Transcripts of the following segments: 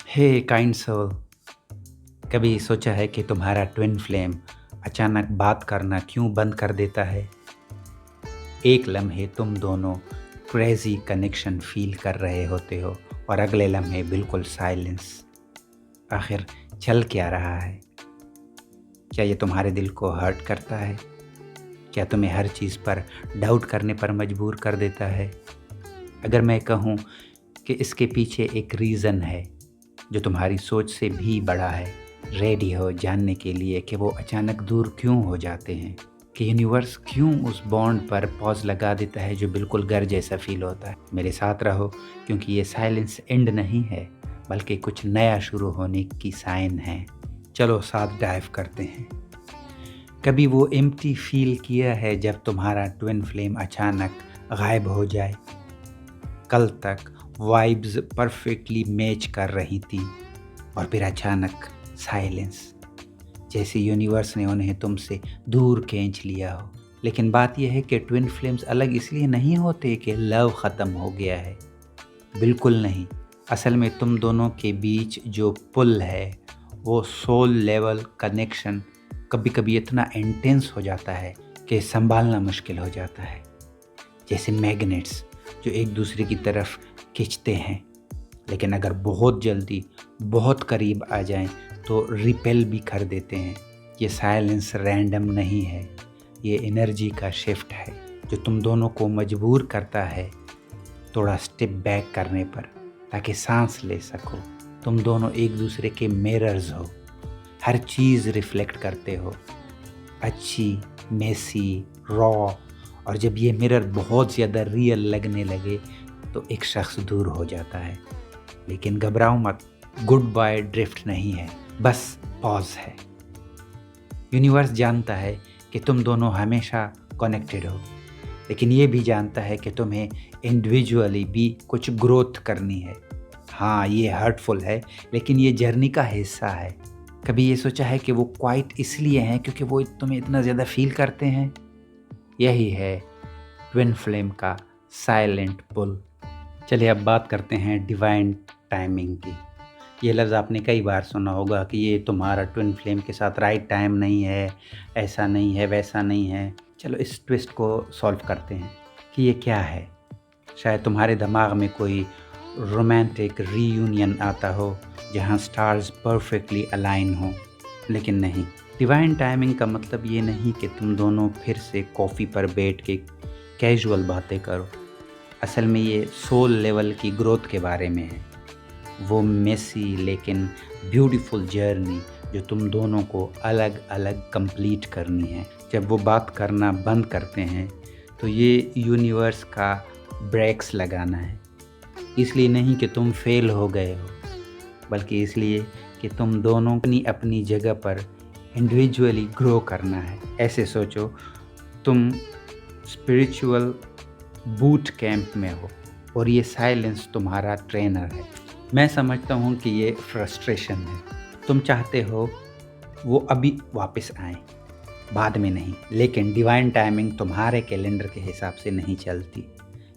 हे kind soul, कभी सोचा है कि तुम्हारा ट्विन फ्लेम अचानक बात करना क्यों बंद कर देता है? एक लम्हे तुम दोनों क्रेजी कनेक्शन फील कर रहे होते हो और अगले लम्हे बिल्कुल साइलेंस। आखिर चल क्या रहा है? क्या ये तुम्हारे दिल को हर्ट करता है? क्या तुम्हें हर चीज़ पर डाउट करने पर मजबूर कर देता है? अगर मैं कहूँ कि इसके पीछे एक रीज़न है जो तुम्हारी सोच से भी बड़ा है, रेडी हो जानने के लिए कि वो अचानक दूर क्यों हो जाते हैं, कि यूनिवर्स क्यों उस बॉन्ड पर पॉज लगा देता है जो बिल्कुल घर जैसा फील होता है। मेरे साथ रहो, क्योंकि ये साइलेंस एंड नहीं है बल्कि कुछ नया शुरू होने की साइन है। चलो साथ डाइव करते हैं। कभी वो एम्प्टी फील किया है जब तुम्हारा ट्विन फ्लेम अचानक गायब हो जाए? कल तक वाइब्स परफेक्टली मैच कर रही थी और फिर अचानक साइलेंस, जैसे यूनिवर्स ने उन्हें तुमसे दूर खींच लिया हो। लेकिन बात यह है कि ट्विन फ्लेम्स अलग इसलिए नहीं होते कि लव ख़त्म हो गया है। बिल्कुल नहीं। असल में तुम दोनों के बीच जो पुल है, वो सोल लेवल कनेक्शन कभी कभी इतना इंटेंस हो जाता है कि संभालना मुश्किल हो जाता है। जैसे मैग्नेट्स जो एक दूसरे की तरफ खींचते हैं, लेकिन अगर बहुत जल्दी बहुत करीब आ जाएं तो रिपेल भी कर देते हैं। ये साइलेंस रैंडम नहीं है, ये एनर्जी का शिफ्ट है जो तुम दोनों को मजबूर करता है थोड़ा स्टेप बैक करने पर, ताकि सांस ले सको। तुम दोनों एक दूसरे के मिरर्स हो, हर चीज़ रिफ्लेक्ट करते हो, अच्छी, मेसी, रॉ। और जब ये मिरर बहुत ज़्यादा रियल लगने लगे तो एक शख्स दूर हो जाता है। लेकिन घबराओ मत, गुड बाय ड्रिफ्ट नहीं है, बस पॉज है। यूनिवर्स जानता है कि तुम दोनों हमेशा कनेक्टेड हो, लेकिन ये भी जानता है कि तुम्हें इंडिविजुअली भी कुछ ग्रोथ करनी है। हाँ, ये हर्टफुल है, लेकिन ये जर्नी का हिस्सा है। कभी ये सोचा है कि वो क्वाइट इसलिए हैं क्योंकि वो तुम्हें इतना ज़्यादा फील करते हैं? यही है ट्विन फ्लेम का साइलेंट पुल। चलिए अब बात करते हैं डिवाइन टाइमिंग की। ये लफ्ज़ आपने कई बार सुना होगा कि ये तुम्हारा ट्विन फ्लेम के साथ राइट टाइम नहीं है, ऐसा नहीं है, वैसा नहीं है। चलो इस ट्विस्ट को सॉल्व करते हैं कि ये क्या है। शायद तुम्हारे दिमाग में कोई रोमांटिक रीयूनियन आता हो जहाँ स्टार्स परफेक्टली अलाइन हो, लेकिन नहीं। डिवाइन टाइमिंग का मतलब ये नहीं कि तुम दोनों फिर से कॉफ़ी पर बैठ के कैजुअल बातें करो। असल में ये सोल लेवल की ग्रोथ के बारे में है। वो मेसी लेकिन ब्यूटीफुल जर्नी जो तुम दोनों को अलग अलग कंप्लीट करनी है। जब वो बात करना बंद करते हैं तो ये यूनिवर्स का ब्रेक्स लगाना है। इसलिए नहीं कि तुम फेल हो गए हो, बल्कि इसलिए कि तुम दोनों अपनी अपनी जगह पर इंडिविजुअली ग्रो करना है। ऐसे सोचो, तुम स्पिरिचुअल बूट कैंप में हो और ये साइलेंस तुम्हारा ट्रेनर है। मैं समझता हूँ कि ये फ्रस्ट्रेशन है। तुम चाहते हो वो अभी वापस आए, बाद में नहीं। लेकिन डिवाइन टाइमिंग तुम्हारे कैलेंडर के हिसाब से नहीं चलती।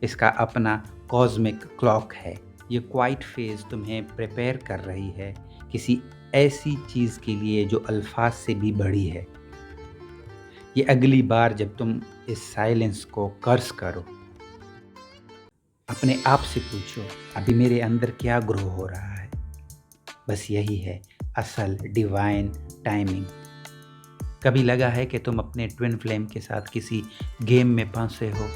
इसका अपना कॉस्मिक क्लॉक है। ये क्वाइट फेज तुम्हें प्रिपेयर कर रही है किसी ऐसी चीज़ के लिए जो अल्फाज से भी बड़ी है। ये अगली बार जब तुम इस साइलेंस को कर्स करो, अपने आप से पूछो, अभी मेरे अंदर क्या ग्रो हो रहा है। बस यही है असल डिवाइन टाइमिंग। कभी लगा है कि तुम अपने ट्विन फ्लेम के साथ किसी गेम में फंसे हो?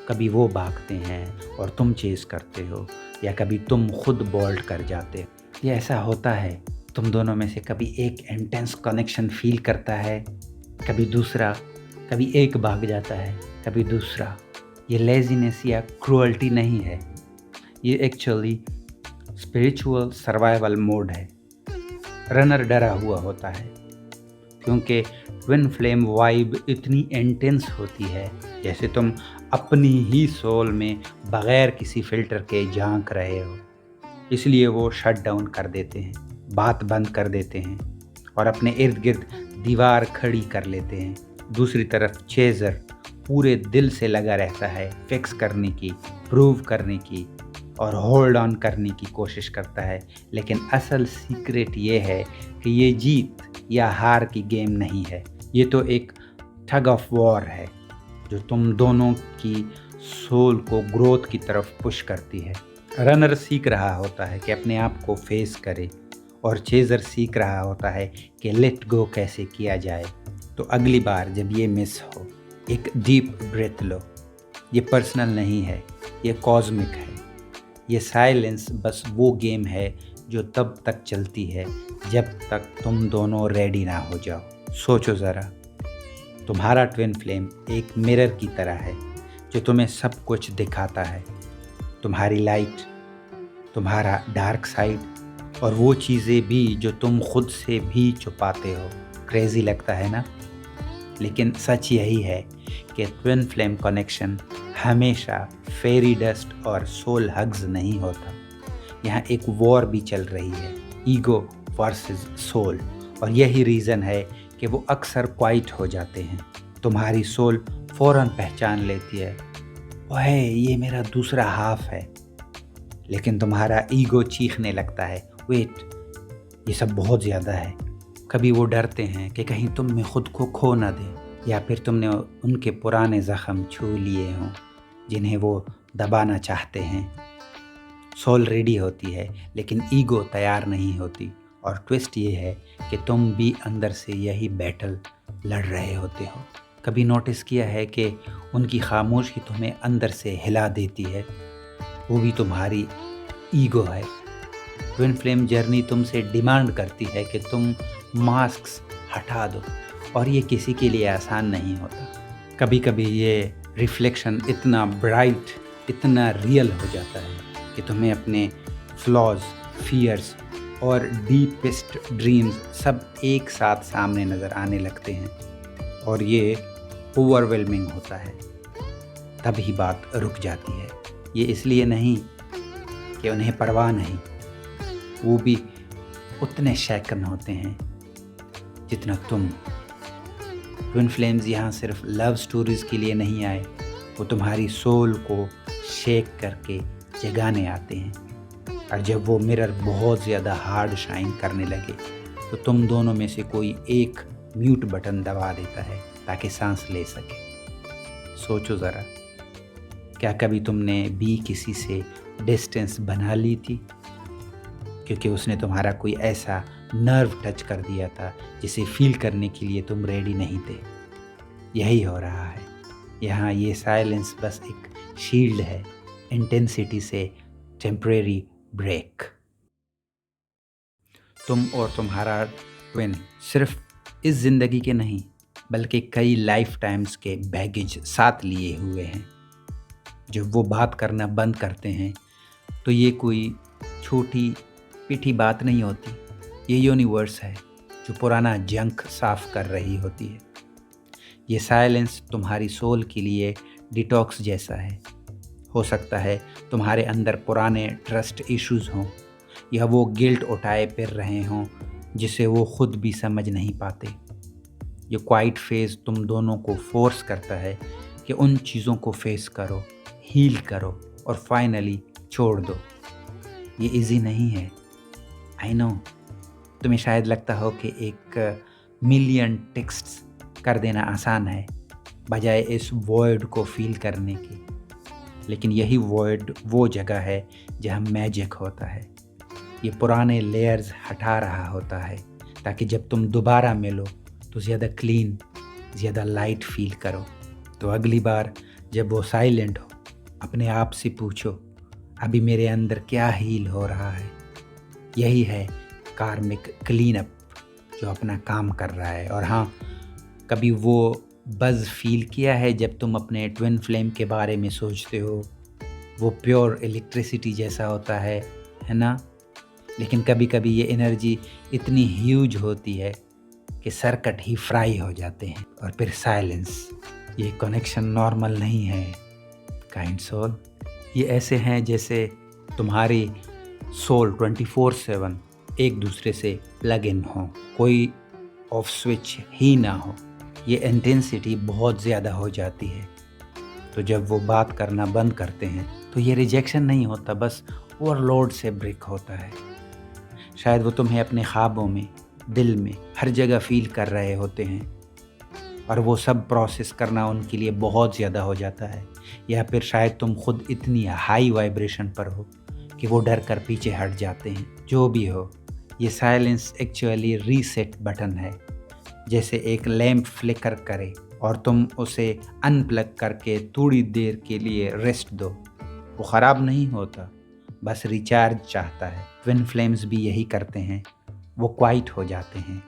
कभी वो भागते हैं और तुम चेस करते हो, या कभी तुम खुद बोल्ड कर जाते हो। ये ऐसा होता है, तुम दोनों में से कभी एक इंटेंस कनेक्शन फील करता है, कभी दूसरा, कभी एक भाग जाता है, कभी दूसरा। ये लेजीनेस या क्रूअल्टी नहीं है, ये एक्चुअली स्पिरिचुअल सर्वाइवल मोड है। रनर डरा हुआ होता है क्योंकि ट्विन फ्लेम वाइब इतनी इंटेंस होती है जैसे तुम अपनी ही सोल में बगैर किसी फिल्टर के झांक रहे हो। इसलिए वो शट डाउन कर देते हैं, बात बंद कर देते हैं और अपने इर्द गिर्द दीवार खड़ी कर लेते हैं। दूसरी तरफ चेजर पूरे दिल से लगा रहता है फिक्स करने की, प्रूव करने की, और होल्ड ऑन करने की कोशिश करता है। लेकिन असल सीक्रेट ये है कि ये जीत या हार की गेम नहीं है, ये तो एक ठग ऑफ वॉर है जो तुम दोनों की सोल को ग्रोथ की तरफ पुश करती है। रनर सीख रहा होता है कि अपने आप को फेस करे और चेजर सीख रहा होता है कि लेट गो कैसे किया जाए। तो अगली बार जब ये मिस हो, एक डीप ब्रेथ लो। ये पर्सनल नहीं है, ये कॉस्मिक है। ये साइलेंस बस वो गेम है जो तब तक चलती है जब तक तुम दोनों रेडी ना हो जाओ। सोचो ज़रा, तुम्हारा ट्विन फ्लेम एक मिरर की तरह है जो तुम्हें सब कुछ दिखाता है, तुम्हारी लाइट, तुम्हारा डार्क साइड और वो चीज़ें भी जो तुम खुद से भी छुपाते हो। क्रेजी लगता है ना? लेकिन सच यही है कि ट्विन फ्लेम कनेक्शन हमेशा फेरी डस्ट और सोल हग्स नहीं होता। यहाँ एक वॉर भी चल रही है, ईगो वर्सेस सोल, और यही रीज़न है कि वो अक्सर क्वाइट हो जाते हैं। तुम्हारी सोल फ़ौरन पहचान लेती है, ओह ये मेरा दूसरा हाफ है, लेकिन तुम्हारा ईगो चीखने लगता है, वेट ये सब बहुत ज़्यादा है। कभी वो डरते हैं कि कहीं तुम में खुद को खो ना दें, या फिर तुमने उनके पुराने ज़ख्म छू लिए हों जिन्हें वो दबाना चाहते हैं। सोल रेडी होती है लेकिन ईगो तैयार नहीं होती, और ट्विस्ट ये है कि तुम भी अंदर से यही बैटल लड़ रहे होते हो। कभी नोटिस किया है कि उनकी खामोशी तुम्हें अंदर से हिला देती है? वो भी तुम्हारी ईगो है। ट्विन फ्लेम जर्नी तुमसे डिमांड करती है कि तुम मास्क्स हटा दो, और ये किसी के लिए आसान नहीं होता। कभी कभी ये रिफ्लेक्शन इतना ब्राइट, इतना रियल हो जाता है कि तुम्हें अपने फ्लॉज, फियर्स और डीपेस्ट ड्रीम्स सब एक साथ सामने नज़र आने लगते हैं, और ये ओवरवेलमिंग होता है। तभी बात रुक जाती है। ये इसलिए नहीं कि उन्हें परवाह नहीं, वो भी उतने शैकन होते हैं जितना तुम। ट्विन फ्लेम्स यहाँ सिर्फ लव स्टोरीज़ के लिए नहीं आए, वो तुम्हारी सोल को शेक करके जगाने आते हैं। और जब वो मिरर बहुत ज़्यादा हार्ड शाइन करने लगे तो तुम दोनों में से कोई एक म्यूट बटन दबा देता है ताकि सांस ले सके। सोचो ज़रा, क्या कभी तुमने भी किसी से डिस्टेंस बना ली थी क्योंकि उसने तुम्हारा कोई ऐसा नर्व टच कर दिया था जिसे फील करने के लिए तुम रेडी नहीं थे? यही हो रहा है यहाँ। ये साइलेंस बस एक शील्ड है, इंटेंसिटी से टेम्परेरी ब्रेक। तुम और तुम्हारा ट्विन सिर्फ इस ज़िंदगी के नहीं बल्कि कई लाइफ टाइम्स के बैगेज साथ लिए हुए हैं। जब वो बात करना बंद करते हैं तो ये कोई छोटी पीठी बात नहीं होती, ये यूनिवर्स है जो पुराना जंक साफ कर रही होती है। ये साइलेंस तुम्हारी सोल के लिए डिटॉक्स जैसा है। हो सकता है तुम्हारे अंदर पुराने ट्रस्ट इश्यूज हों, या वो गिल्ट उठाए फिर रहे हों जिसे वो खुद भी समझ नहीं पाते। ये क्वाइट फेज़ तुम दोनों को फोर्स करता है कि उन चीज़ों को फेस करो, हील करो और फाइनली छोड़ दो। ये इजी नहीं है, आई नो। तुम्हें शायद लगता हो कि एक मिलियन टेक्स्ट्स कर देना आसान है बजाय इस वॉइड को फील करने की, लेकिन यही वॉइड वो जगह है जहाँ मैजिक होता है। ये पुराने लेयर्स हटा रहा होता है ताकि जब तुम दोबारा मिलो तो ज़्यादा क्लीन, ज़्यादा लाइट फील करो। तो अगली बार जब वो साइलेंट हो, अपने आप से पूछो, अभी मेरे अंदर क्या हील हो रहा है? यही है कार्मिक क्लीन अप जो अपना काम कर रहा है। और हाँ, कभी वो बज़ फील किया है जब तुम अपने ट्विन फ्लेम के बारे में सोचते हो? वो प्योर इलेक्ट्रिसिटी जैसा होता है ना? लेकिन कभी कभी ये एनर्जी इतनी ह्यूज होती है कि सर्किट ही फ्राई हो जाते हैं। और फिर साइलेंस। ये कनेक्शन नॉर्मल नहीं है काइंड सोल। ये ऐसे हैं जैसे तुम्हारी सोल 24/7 एक दूसरे से प्लग इन हो, कोई ऑफ स्विच ही ना हो। ये इंटेंसिटी बहुत ज़्यादा हो जाती है, तो जब वो बात करना बंद करते हैं तो ये रिजेक्शन नहीं होता, बस ओवरलोड से ब्रेक होता है। शायद वो तुम्हें अपने ख्वाबों में, दिल में, हर जगह फ़ील कर रहे होते हैं और वो सब प्रोसेस करना उनके लिए बहुत ज़्यादा हो जाता है। या फिर शायद तुम खुद इतनी हाई वाइब्रेशन पर हो कि वो डर कर पीछे हट जाते हैं। जो भी हो, ये साइलेंस एक्चुअली रीसेट बटन है। जैसे एक लैंप फ्लिकर करे और तुम उसे अनप्लग करके थोड़ी देर के लिए रेस्ट दो। वो ख़राब नहीं होता, बस रिचार्ज चाहता है। ट्विन फ्लेम्स भी यही करते हैं, वो क्वाइट हो जाते हैं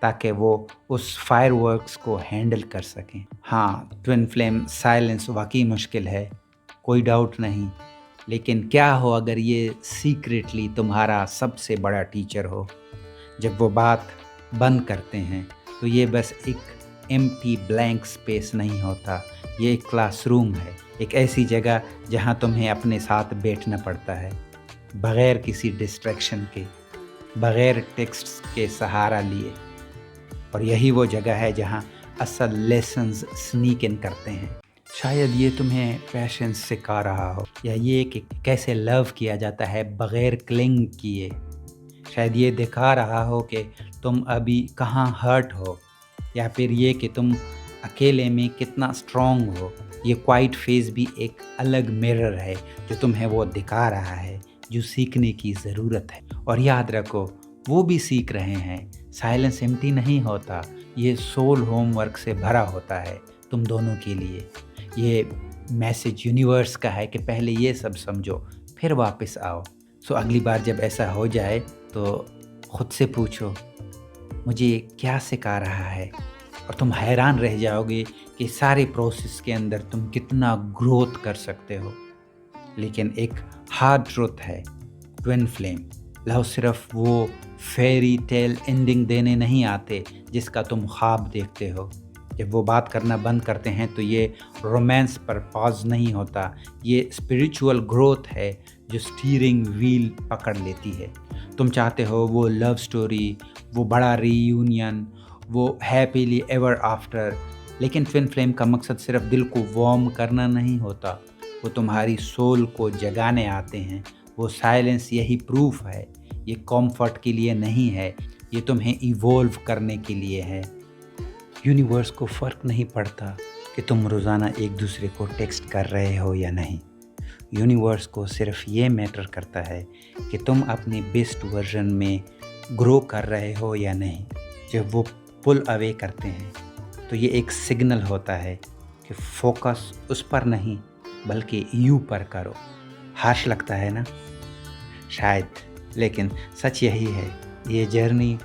ताकि वो उस फायरवर्क्स को हैंडल कर सकें। हाँ, ट्विन फ्लेम साइलेंस वाकई मुश्किल है, कोई डाउट नहीं। लेकिन क्या हो अगर ये सीक्रेटली तुम्हारा सबसे बड़ा टीचर हो? जब वो बात बंद करते हैं तो ये बस एक एम्प्टी ब्लैंक स्पेस नहीं होता, ये एक क्लासरूम है, एक ऐसी जगह जहाँ तुम्हें अपने साथ बैठना पड़ता है, बग़ैर किसी डिस्ट्रैक्शन के, बग़ैर टेक्स्ट्स के सहारा लिए। और यही वो जगह है जहाँ असल लेसन्स स्नीक इन करते हैं। शायद ये तुम्हें पैशंस सिखा रहा हो, या ये कि कैसे लव किया जाता है बग़ैर क्लिंग किए। शायद ये दिखा रहा हो कि तुम अभी कहाँ हर्ट हो, या फिर ये कि तुम अकेले में कितना स्ट्रॉन्ग हो। ये क्वाइट फेज़ भी एक अलग मिरर है जो तुम्हें वो दिखा रहा है जो सीखने की ज़रूरत है। और याद रखो, वो भी सीख रहे हैं। साइलेंस एम्प्टी नहीं होता, ये सोल होमवर्क से भरा होता है तुम दोनों के लिए। ये मैसेज यूनिवर्स का है कि पहले ये सब समझो, फिर वापस आओ। सो अगली बार जब ऐसा हो जाए तो खुद से पूछो, मुझे क्या सिखा रहा है? और तुम हैरान रह जाओगे कि सारे प्रोसेस के अंदर तुम कितना ग्रोथ कर सकते हो। लेकिन एक हार्ड ट्रुथ है, ट्विन फ्लेम लव सिर्फ वो फेरी टेल एंडिंग देने नहीं आते जिसका तुम ख्वाब देखते हो। जब वो बात करना बंद करते हैं तो ये रोमांस पर पॉज नहीं होता, ये स्पिरिचुअल ग्रोथ है जो स्टीयरिंग व्हील पकड़ लेती है। तुम चाहते हो वो लव स्टोरी, वो बड़ा रीयूनियन, वो हैप्पीली एवर आफ्टर। लेकिन ट्विन फ्लेम का मकसद सिर्फ दिल को वार्म करना नहीं होता, वो तुम्हारी सोल को जगाने आते हैं। वो साइलेंस यही प्रूफ है, ये कॉम्फर्ट के लिए नहीं है, ये तुम्हें इवॉल्व करने के लिए है। यूनिवर्स को फ़र्क नहीं पड़ता कि तुम रोज़ाना एक दूसरे को टेक्स्ट कर रहे हो या नहीं। यूनिवर्स को सिर्फ ये मैटर करता है कि तुम अपने बेस्ट वर्जन में ग्रो कर रहे हो या नहीं। जब वो पुल अवे करते हैं तो ये एक सिग्नल होता है कि फोकस उस पर नहीं बल्कि यू पर करो। हार्श लगता है ना? शायद, लेकिन सच यही है, ये जर्नी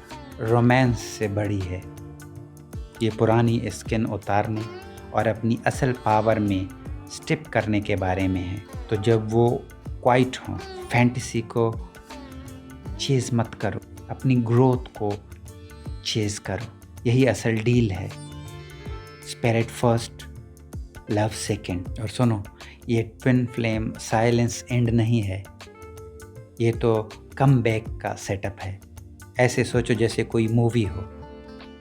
रोमांस से बड़ी है। ये पुरानी स्किन उतारने और अपनी असल पावर में स्टेप करने के बारे में है। तो जब वो क्वाइट हों, फैंटेसी को चेज़ मत करो, अपनी ग्रोथ को चेज़ करो। यही असल डील है, स्पिरिट फर्स्ट, लव सेकंड। और सुनो, ये ट्विन फ्लेम साइलेंस एंड नहीं है, ये तो कम बैक का सेटअप है। ऐसे सोचो जैसे कोई मूवी हो,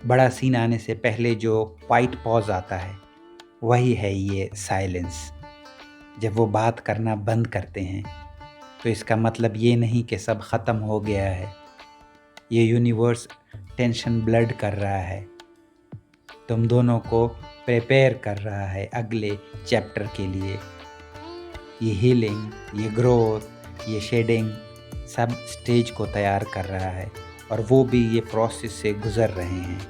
बड़ा सीन आने से पहले जो क्वाइट पॉज आता है, वही है ये साइलेंस। जब वो बात करना बंद करते हैं तो इसका मतलब ये नहीं कि सब ख़त्म हो गया है। ये यूनिवर्स टेंशन ब्लड कर रहा है, तुम दोनों को प्रिपेयर कर रहा है अगले चैप्टर के लिए। ये हीलिंग, ये ग्रोथ, ये शेडिंग सब स्टेज को तैयार कर रहा है, और वो भी ये प्रोसेस से गुज़र रहे हैं,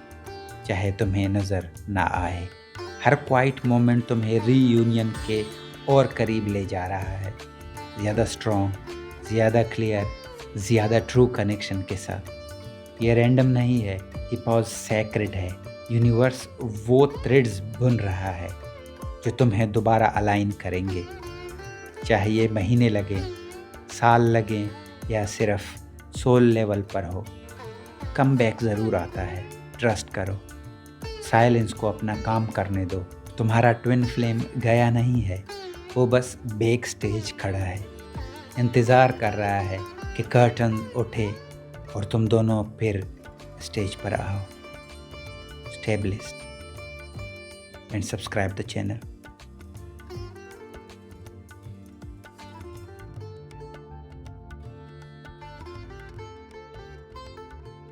चाहे तुम्हें नज़र ना आए। हर क्वाइट मोमेंट तुम्हें रीयूनियन के और करीब ले जा रहा है, ज़्यादा स्ट्रॉन्ग, ज़्यादा क्लियर, ज़्यादा ट्रू कनेक्शन के साथ। ये रैंडम नहीं है, ये पॉज सैक्रेड है। यूनिवर्स वो थ्रेड्स बुन रहा है जो तुम्हें दोबारा अलाइन करेंगे, चाहे ये महीने लगें, साल लगें, या सिर्फ सोल लेवल पर हो। कम बैक ज़रूर आता है, ट्रस्ट करो। साइलेंस को अपना काम करने दो। तुम्हारा ट्विन फ्लेम गया नहीं है, वो बस बैक स्टेज खड़ा है, इंतज़ार कर रहा है कि कर्टन उठे और तुम दोनों फिर स्टेज पर आओ। Stay blessed and subscribe the channel.